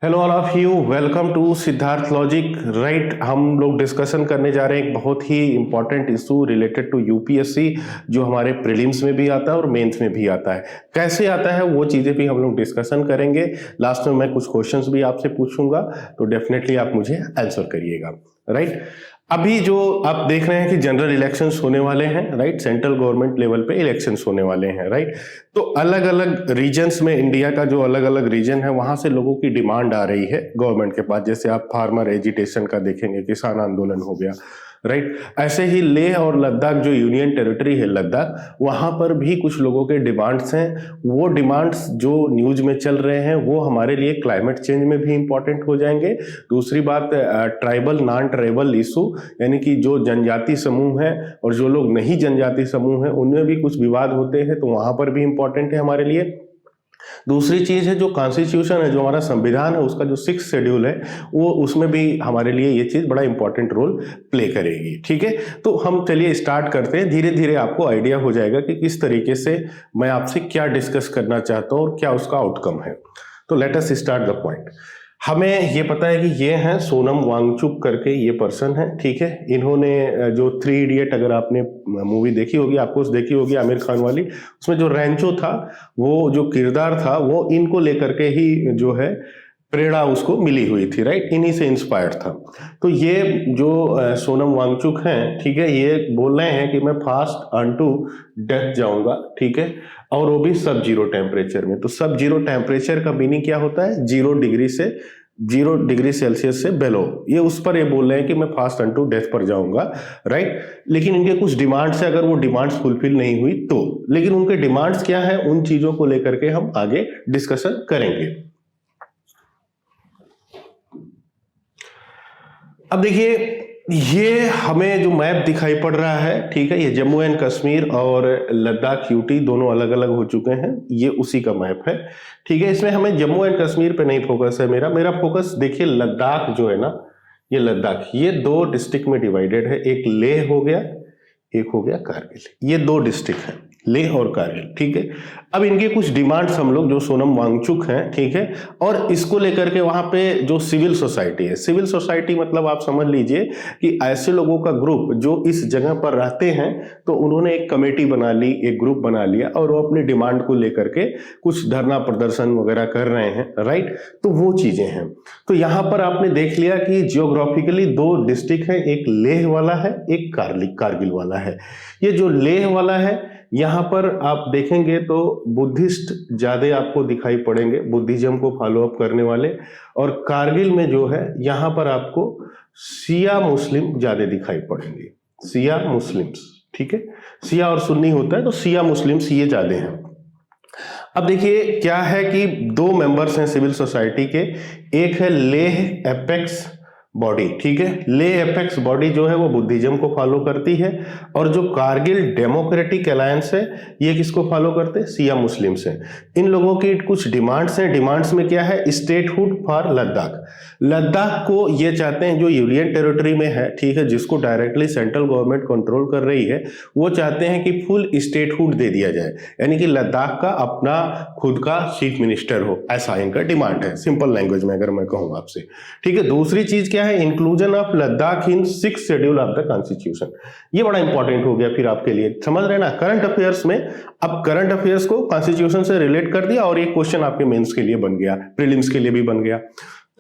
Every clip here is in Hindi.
Hello all of you, welcome to Siddharth logic. Right, हम लोग डिस्कशन करने जा रहे हैं एक बहुत ही important issue related to UPSC, जो हमारे प्रीलिम्स में भी आता है और मेंस में भी आता है। कैसे आता है वो चीज़ें भी हम लोग डिस्कशन करेंगे। लास्ट में मैं कुछ क्वेश्चंस भी आपसे पूछूंगा, तो डेफिनेटली आप मुझे आंसर करिएगा। राइट, अभी जो आप देख रहे हैं कि जनरल इलेक्शंस होने वाले हैं, राइट, सेंट्रल गवर्नमेंट लेवल पे इलेक्शंस होने वाले हैं, राइट। तो अलग अलग रीजन्स में, इंडिया का जो अलग अलग रीजन है वहां से लोगों की डिमांड आ रही है गवर्नमेंट के पास। जैसे आप फार्मर एजिटेशन का देखेंगे, किसान आंदोलन हो गया, राइट। ऐसे ही लेह और लद्दाख, जो यूनियन टेरिटरी है लद्दाख, वहां पर भी कुछ लोगों के डिमांड्स हैं। वो डिमांड्स जो न्यूज में चल रहे हैं वो हमारे लिए क्लाइमेट चेंज में भी इंपॉर्टेंट हो जाएंगे। दूसरी बात, ट्राइबल नॉन ट्राइबल इशू, यानी कि जो जनजाति समूह है और जो लोग नहीं जनजाति समूह है उनमें भी कुछ विवाद होते हैं, तो वहां पर भी इंपॉर्टेंट है हमारे लिए। दूसरी चीज है जो कॉन्स्टिट्यूशन है, जो हमारा संविधान है, उसका जो 6th शेड्यूल है, वो उसमें भी हमारे लिए ये चीज बड़ा इंपॉर्टेंट रोल प्ले करेगी। ठीक है, तो हम चलिए स्टार्ट करते हैं। धीरे धीरे आपको आइडिया हो जाएगा कि किस तरीके से मैं आपसे क्या डिस्कस करना चाहता हूं और क्या उसका आउटकम है। तो let us start the point. हमें ये पता है कि ये हैं सोनम वांगचुक करके ये पर्सन है, ठीक है। इन्होंने जो 3 इडियट, अगर आपने मूवी देखी होगी, आपको देखी होगी आमिर खान वाली, उसमें जो रैंचो था, वो जो किरदार था वो इनको लेकर के ही जो है प्रेरणा उसको मिली हुई थी, राइट, इन्हीं से इंस्पायर्ड था। तो ये जो सोनम वांगचुक हैं, ठीक है, ये बोल रहे हैं कि मैं फास्ट अनटू डेथ जाऊंगा, ठीक है, और वो भी सब जीरो टेम्परेचर में। तो सब जीरो टेम्परेचर का मीनिंग क्या होता है? 0 डिग्री सेल्सियस से बेलो। ये उस पर ये बोल रहे हैं कि मैं फास्ट अनटू डेथ पर जाऊंगा, राइट। लेकिन इनके कुछ डिमांड्स है, अगर वो डिमांड्स फुलफिल नहीं हुई तो। लेकिन उनके डिमांड्स क्या है, उन चीजों को लेकर के हम आगे डिस्कशन करेंगे। अब देखिए, ये हमें जो मैप दिखाई पड़ रहा है, ठीक है, ये जम्मू एंड कश्मीर और लद्दाख यूटी दोनों अलग अलग हो चुके हैं, ये उसी का मैप है, ठीक है। इसमें हमें जम्मू एंड कश्मीर पे नहीं फोकस है, मेरा फोकस देखिए लद्दाख जो है ना, ये लद्दाख, ये 2 डिस्ट्रिक्ट में डिवाइडेड है। एक लेह हो गया, एक हो गया कारगिल। ये 2 डिस्ट्रिक्ट हैं, लेह और कारगिल, ठीक है। अब इनके कुछ डिमांड्स हम लोग, जो सोनम वांगचुक हैं, ठीक है, और इसको लेकर के वहां पे जो सिविल सोसाइटी है, सिविल सोसाइटी मतलब आप समझ लीजिए कि ऐसे लोगों का ग्रुप जो इस जगह पर रहते हैं, तो उन्होंने एक कमेटी बना ली, एक ग्रुप बना लिया, और वो अपनी डिमांड को लेकर के कुछ धरना प्रदर्शन वगैरह कर रहे हैं, राइट। तो वो चीजें हैं। तो यहां पर आपने देख लिया कि जियोग्राफिकली 2 डिस्ट्रिक्ट है, एक लेह वाला है, एक कारगिल वाला है। ये जो लेह वाला है, यहां पर आप देखेंगे तो बुद्धिस्ट ज्यादा आपको दिखाई पड़ेंगे, बुद्धिज्म को फॉलो अप करने वाले। और कारगिल में जो है, यहां पर आपको शिया मुस्लिम ज्यादा दिखाई पड़ेंगे, शिया मुस्लिम्स, ठीक है। शिया और सुन्नी होता है, तो शिया मुस्लिम्स ये ज्यादा हैं। अब देखिए क्या है कि 2 मेंबर्स हैं सिविल सोसाइटी के। एक है लेह एपेक्स बॉडी, ठीक है। ले एपेक्स बॉडी जो है वो बुद्धिज्म को फॉलो करती है, और जो कारगिल डेमोक्रेटिक अलायंस है, ये किसको फॉलो करते हैं? शिया मुस्लिम्स हैं। इन लोगों की कुछ डिमांड्स हैं। डिमांड्स में क्या है? Statehood for Ladakh. लद्दाख को ये चाहते हैं, जो यूनियन टेरिटरी में है, ठीक है, जिसको डायरेक्टली सेंट्रल गवर्नमेंट कंट्रोल कर रही है, वो चाहते हैं कि फुल स्टेटहुड दे दिया जाए, यानी कि लद्दाख का अपना खुद का चीफ मिनिस्टर हो, ऐसा इनका डिमांड है, सिंपल लैंग्वेज में अगर मैं कहूँ आपसे, ठीक है। दूसरी चीज क्या है? Inclusion of Ladakh in 6th schedule of the constitution. ये बड़ा इंपॉर्टेंट हो गया फिर आपके लिए, समझ रहे ना, करंट अफेयर्स में। अब करंट अफेयर्स को कॉन्स्टिट्यूशन से रिलेट कर दिया, और एक क्वेश्चन आपके मेंस के लिए बन गया, प्रीलिम्स के लिए भी बन गया।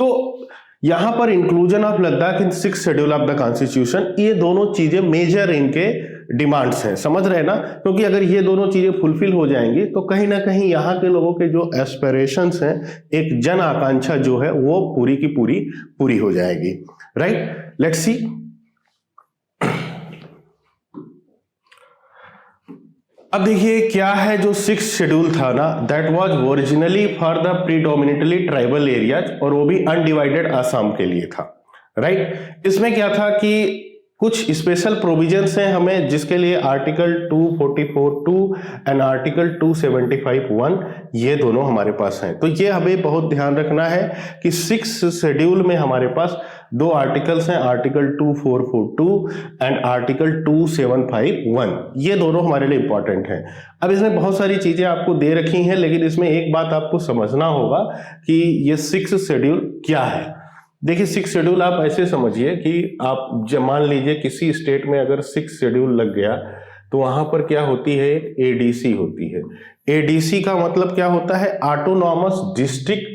तो यहां पर inclusion of Ladakh in 6th schedule of the constitution, ये दोनों चीजें मेजर इनके डिमांड्स हैं, समझ रहे हैं ना। क्योंकि अगर ये दोनों चीजें फुलफिल हो जाएंगी तो कहीं ना कहीं यहाँ के लोगों के जो एस्पिरेशंस हैं, एक जन आकांक्षा जो है, वो पूरी की पूरी हो जाएगी, राइट। Let's see. अब देखिए क्या है, जो 6th शेड्यूल था ना, that was originally for the predominantly tribal areas, और वो भी अनडिवाइडेड आसाम के लिए था, राइट। इसमें क्या था कि कुछ स्पेशल प्रोविजंस हैं हमें, जिसके लिए आर्टिकल 244(2) एंड आर्टिकल 275(1) ये दोनों हमारे पास हैं। तो ये हमें बहुत ध्यान रखना है कि 6 शेड्यूल में हमारे पास 2 आर्टिकल्स हैं, आर्टिकल 2442 एंड आर्टिकल 275(1). ये दोनों हमारे लिए इंपॉर्टेंट हैं। अब इसमें बहुत सारी चीजें आपको दे रखी हैं, लेकिन इसमें एक बात आपको समझना होगा कि ये 6 शेड्यूल क्या है। देखिए 6 शेड्यूल आप ऐसे समझिए कि आप जब मान लीजिए किसी स्टेट में अगर 6 शेड्यूल लग गया तो वहां पर क्या होती है, एक एडीसी होती है। एडीसी का मतलब क्या होता है, ऑटोनॉमस डिस्ट्रिक्ट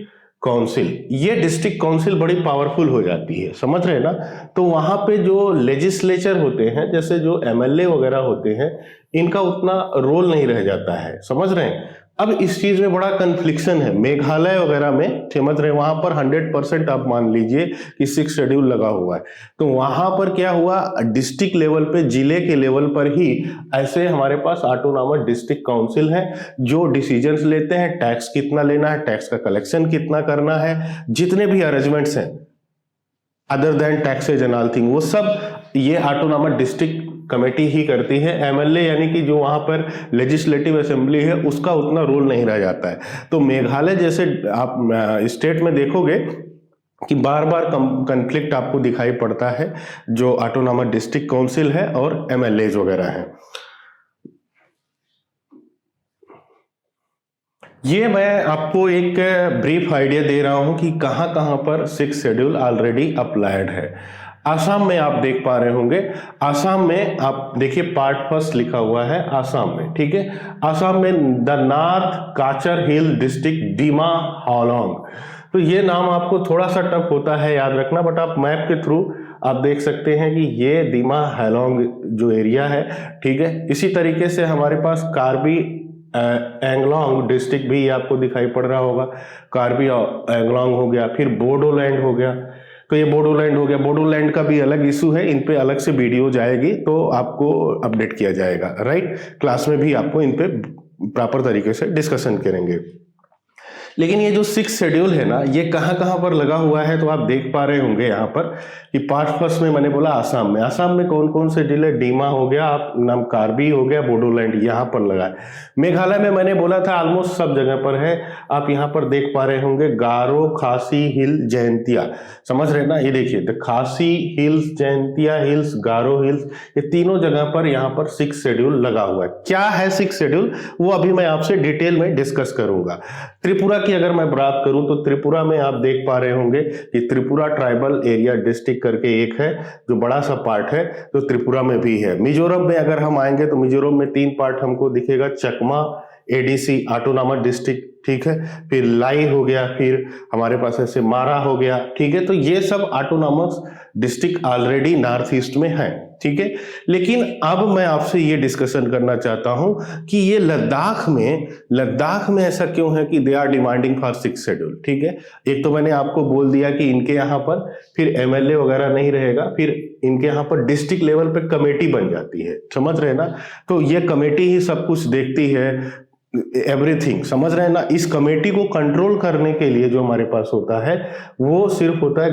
काउंसिल। ये डिस्ट्रिक्ट काउंसिल बड़ी पावरफुल हो जाती है, समझ रहे हैं ना। तो वहां पे जो लेजिस्लेचर होते हैं, जैसे जो एमएलए वगैरह होते हैं, इनका उतना रोल नहीं रह जाता है, समझ रहे हैं। अब इस चीज में बड़ा कन्फ्लिक्शन है। मेघालय वगैरह में समझ रहे हैं, वहां पर 100% आप मान लीजिए कि 6 शेड्यूल लगा हुआ है। तो वहां पर क्या हुआ, डिस्ट्रिक्ट लेवल पे, जिले के लेवल पर ही ऐसे हमारे पास ऑटोनॉमस डिस्ट्रिक्ट काउंसिल है जो डिसीजंस लेते हैं, टैक्स कितना लेना है, टैक्स का कलेक्शन कितना करना है, जितने भी अरेंजमेंट्स हैं other than taxes and all thing, वो सब ये ऑटोनॉमस डिस्ट्रिक्ट कमेटी ही करती है। एमएलए यानी कि जो वहां पर लेजिस्लेटिव असेंबली है, उसका उतना रोल नहीं रह जाता है। तो मेघालय जैसे आप स्टेट में देखोगे कि बार बार कॉन्फ्लिक्ट आपको दिखाई पड़ता है, जो ऑटोनॉमस डिस्ट्रिक्ट काउंसिल है और एमएलए वगैरह हैं। ये मैं आपको एक ब्रीफ आइडिया दे रहा हूं कि कहां कहां पर 6 शेड्यूल ऑलरेडी अप्लाइड है। आसाम में आप देख पा रहे होंगे, आसाम में आप देखिए पार्ट फर्स्ट लिखा हुआ है आसाम में, ठीक है। आसाम में the north Cachar hill district Dima Halong. तो ये नाम आपको थोड़ा सा टफ होता है याद रखना, बट आप मैप के थ्रू आप देख सकते हैं कि ये डिमा हालोंग जो एरिया है, ठीक है। इसी तरीके से हमारे पास कार्बी एंगलोंग डिस्ट्रिक्ट भी आपको दिखाई पड़ रहा होगा, कार्बी एंगलोंग हो गया, फिर बोडोलैंड हो गया। तो ये बोडोलैंड हो गया, बोडोलैंड का भी अलग इशू है, इन पे अलग से वीडियो जाएगी तो आपको अपडेट किया जाएगा, राइट। क्लास में भी आपको इन पे प्रॉपर तरीके से डिस्कशन करेंगे। लेकिन ये जो 6 शेड्यूल है ना, ये कहां कहां पर लगा हुआ है तो आप देख पा रहे होंगे यहाँ पर कि पार्ट फर्स्ट में मैंने बोला आसाम में। आसाम में कौन कौन से जिले, डीमा हो गया, आप नाम कार्बी हो गया, बोडोलैंड यहाँ पर लगा है। मेघालय में मैंने बोला था ऑलमोस्ट सब जगह पर है, आप यहाँ पर देख पा रहे होंगे गारो, खासी हिल, जयंतिया, समझ रहे ना। ये देखिए तो खासी हिल्स, जयंतिया हिल्स, गारो हिल्स, ये तीनों जगह पर यहाँ पर 6 शेड्यूल लगा हुआ है। क्या है 6 शेड्यूल, वो अभी मैं आपसे डिटेल में डिस्कस करूंगा। त्रिपुरा की अगर मैं बात करूं तो त्रिपुरा में आप देख पा रहे होंगे कि त्रिपुरा ट्राइबल एरिया डिस्ट्रिक्ट करके एक है जो बड़ा सा पार्ट है, तो त्रिपुरा में भी है। मिजोरम में अगर हम आएंगे तो मिजोरम में 3 पार्ट हमको दिखेगा, चकमा एडीसी ऑटोनॉमस डिस्ट्रिक्ट, ठीक है, फिर लाई हो गया, फिर हमारे पास ऐसे मारा हो गया, ठीक है। तो ये सब autonomous district already north east में है, ठीक है। लेकिन अब मैं आपसे ये डिस्कशन करना चाहता हूं कि ये लद्दाख में ऐसा क्यों है कि they are demanding for 6 schedule, ठीक है। एक तो मैंने आपको बोल दिया कि इनके यहाँ पर फिर एमएलए वगैरह नहीं रहेगा, फिर इनके यहाँ पर डिस्ट्रिक्ट लेवल पे कमेटी बन जाती है, समझ रहे हैं ना। तो ये कमेटी ही सब कुछ देखती है, एवरीथिंग, समझ रहे हैं ना। इस कमेटी को कंट्रोल करने के लिए जो हमारे पास होता है वो सिर्फ होता है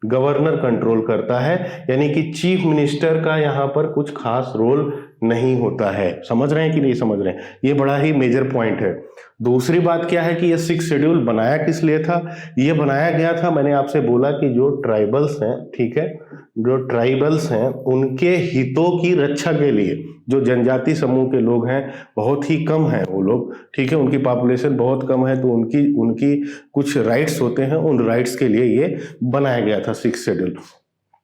गवर्नर कंट्रोल करता है, यानी कि चीफ मिनिस्टर का यहाँ पर कुछ खास रोल नहीं होता है। समझ रहे हैं कि नहीं समझ रहे हैं, ये बड़ा ही मेजर पॉइंट है। दूसरी बात क्या है कि ये 6 शेड्यूल बनाया किस लिए था, ये बनाया गया था, मैंने आपसे बोला कि जो ट्राइबल्स हैं, ठीक है, जो ट्राइबल्स हैं उनके हितों की रक्षा के लिए, जो जनजाति समूह के लोग हैं बहुत ही कम हैं वो लोग, ठीक है, उनकी पॉपुलेशन बहुत कम है, तो उनकी कुछ राइट्स होते हैं, उन राइट्स के लिए ये बनाया गया था 6 शेड्यूल।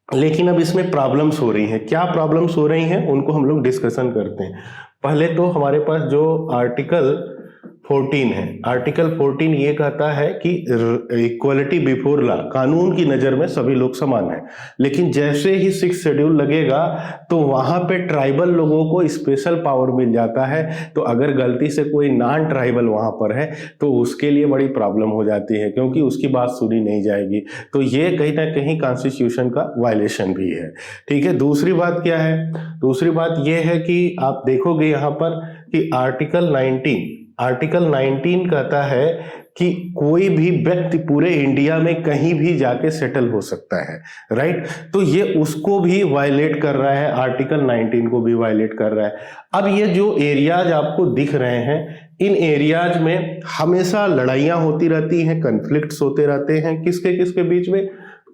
लेकिन अब इसमें प्रॉब्लम्स हो रही हैं। क्या प्रॉब्लम्स हो रही हैं उनको हम लोग डिस्कशन करते हैं। पहले तो हमारे पास जो आर्टिकल 14 है, आर्टिकल 14 ये कहता है कि इक्वलिटी बिफोर लॉ, कानून की नजर में सभी लोग समान हैं। लेकिन जैसे ही 6 शेड्यूल लगेगा तो वहां पे ट्राइबल लोगों को स्पेशल पावर मिल जाता है, तो अगर गलती से कोई नॉन ट्राइबल वहां पर है तो उसके लिए बड़ी प्रॉब्लम हो जाती है, क्योंकि उसकी बात सुनी नहीं जाएगी। तो ये कहीं ना कहीं कॉन्स्टिट्यूशन का वायलेशन भी है, ठीक है। दूसरी बात क्या है, दूसरी बात यह है कि आप देखोगे यहाँ पर कि आर्टिकल 19 कहता है कि कोई भी व्यक्ति पूरे इंडिया में कहीं भी जाके सेटल हो सकता है, राइट। तो ये उसको भी वायलेट कर रहा है, आर्टिकल 19 को भी वायलेट कर रहा है। अब ये जो एरियाज आपको दिख रहे हैं, इन एरियाज में हमेशा लड़ाइयां होती रहती हैं, कन्फ्लिक्ट्स होते रहते हैं, किसके किसके बीच में,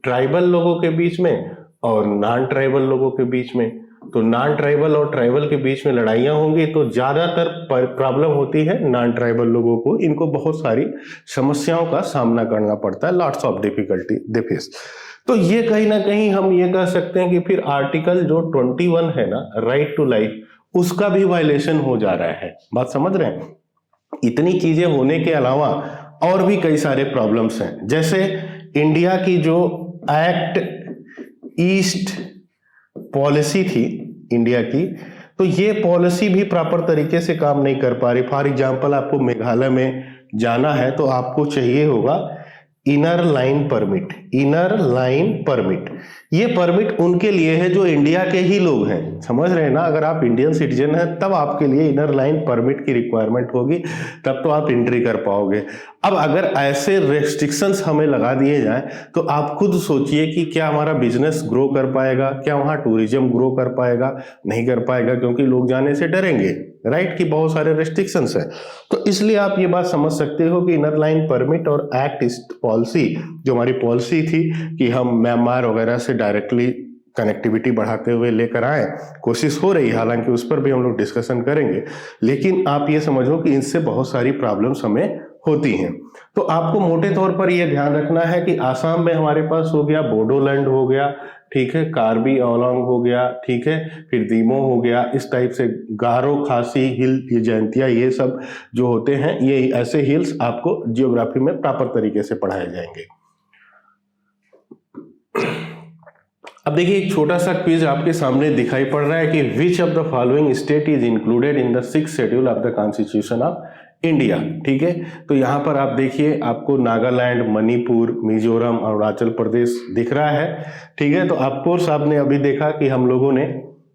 ट्राइबल लोगों के बीच में और नॉन ट्राइबल लोगों के बीच में। तो नॉन ट्राइबल और ट्राइबल के बीच में लड़ाइयां होंगी तो ज्यादातर प्रॉब्लम होती है नॉन ट्राइबल लोगों को, इनको बहुत सारी समस्याओं का सामना करना पड़ता है, lots of difficulty they face. तो ये कहीं ना कहीं हम ये कह सकते हैं कि फिर आर्टिकल जो 21 है ना, राइट टू लाइफ, उसका भी वायलेशन हो जा रहा है। बात समझ रहे हैं। इतनी चीजें होने के अलावा और भी कई सारे प्रॉब्लम्स हैं, जैसे इंडिया की जो एक्ट ईस्ट पॉलिसी थी इंडिया की, तो ये पॉलिसी भी प्रॉपर तरीके से काम नहीं कर पा रही। फॉर एग्जांपल, आपको मेघालय में जाना है तो आपको चाहिए होगा inner line permit. Inner line permit, ये परमिट उनके लिए है जो इंडिया के ही लोग हैं, समझ रहे हैं ना। अगर आप इंडियन सिटीजन हैं तब आपके लिए इनर लाइन परमिट की रिक्वायरमेंट होगी, तब तो आप एंट्री कर पाओगे। अब अगर ऐसे रेस्ट्रिक्शंस हमें लगा दिए जाएं तो आप खुद सोचिए कि क्या हमारा बिजनेस ग्रो कर पाएगा, क्या वहां टूरिज्म ग्रो कर पाएगा, नहीं कर पाएगा, क्योंकि लोग जाने से डरेंगे, राइट, कि बहुत सारे रेस्ट्रिक्शंस हैं। तो इसलिए आप ये बात समझ सकते हो कि इनर लाइन परमिट और एक्ट ईस्ट पॉलिसी, जो हमारी पॉलिसी थी कि हम म्यांमार वगैरह से डायरेक्टली कनेक्टिविटी बढ़ाते हुए लेकर आए, कोशिश हो रही है, हालांकि उस पर भी हम लोग डिस्कशन करेंगे, लेकिन आप ये समझो कि इनसे बहुत सारी प्रॉब्लम्स हमें होती हैं। तो आपको मोटे तौर पर यह ध्यान रखना है कि आसाम में हमारे पास हो गया बोडोलैंड हो गया, ठीक है, कार्बी आंगलोंग हो गया, ठीक है, फिर दीमो हो गया, इस टाइप से गारो, खासी हिल, ये जयंतिया, ये सब जो होते हैं, ये ऐसे हिल्स आपको जियोग्राफी में प्रॉपर तरीके से पढ़ाए जाएंगे। अब देखिए एक छोटा सा क्विज आपके सामने दिखाई पड़ रहा है कि which of the following state is included in the 6th schedule of the constitution of India. ठीक है, तो यहां पर आप देखिए, आपको नागालैंड, मणिपुर, मिजोरम, अरुणाचल प्रदेश दिख रहा है। ठीक है, तो ऑफकोर्स आपने अभी देखा कि हम लोगों ने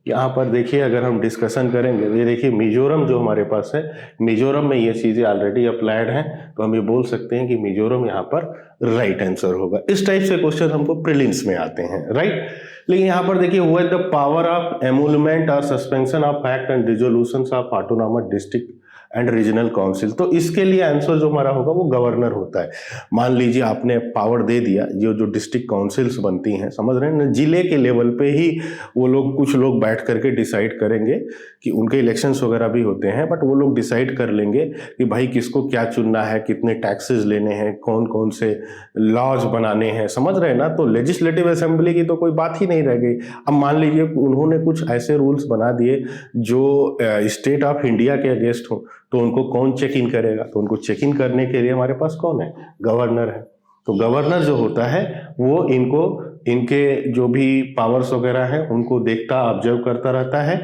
यहाँ पर देखिए, अगर हम डिस्कशन करेंगे तो ये देखिए मिजोरम जो हमारे पास है, मिजोरम में ये चीजें ऑलरेडी अप्लाइड हैं, तो हम ये बोल सकते हैं कि मिजोरम यहाँ पर राइट आंसर होगा। इस टाइप से क्वेश्चन हमको प्रीलिम्स में आते हैं, राइट। लेकिन यहाँ पर देखिए, विद द पावर ऑफ एमोलमेंट और suspension of act and resolutions of autonomous district and regional council, तो इसके लिए आंसर जो हमारा होगा वो गवर्नर होता है। मान लीजिए आपने पावर दे दिया, ये जो डिस्ट्रिक्ट काउंसिल्स बनती हैं, समझ रहे हैं ना, जिले के लेवल पे ही वो लोग, कुछ लोग बैठ करके डिसाइड करेंगे कि उनके इलेक्शंस वगैरह भी होते हैं, बट वो लोग डिसाइड कर लेंगे कि भाई किसको क्या चुनना है, कितने टैक्सेस लेने हैं, कौन कौन से लॉज बनाने हैं, समझ रहे हैं ना। तो लेजिस्लेटिव असेंबली की तो कोई बात ही नहीं रह गई। अब मान लीजिए उन्होंने कुछ ऐसे रूल्स बना दिए जो स्टेट ऑफ इंडिया के अगेंस्ट हो, तो उनको कौन चेक इन करेगा? तो उनको चेक इन करने के लिए हमारे पास कौन है? गवर्नर है। तो गवर्नर जो होता है वो इनको, इनके जो भी पावर्स वगैरह हैं उनको देखता, ऑब्जर्व करता रहता है,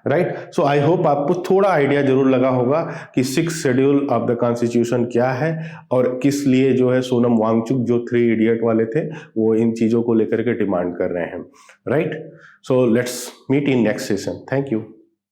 राइट। सो आई होप आपको थोड़ा आइडिया जरूर लगा होगा कि 6th schedule of the constitution क्या है और किस लिए जो है सोनम वांगचुक जो 3 इडियट वाले थे वो इन चीजों को लेकर के डिमांड कर रहे हैं, right. So let's meet in next session. Thank you.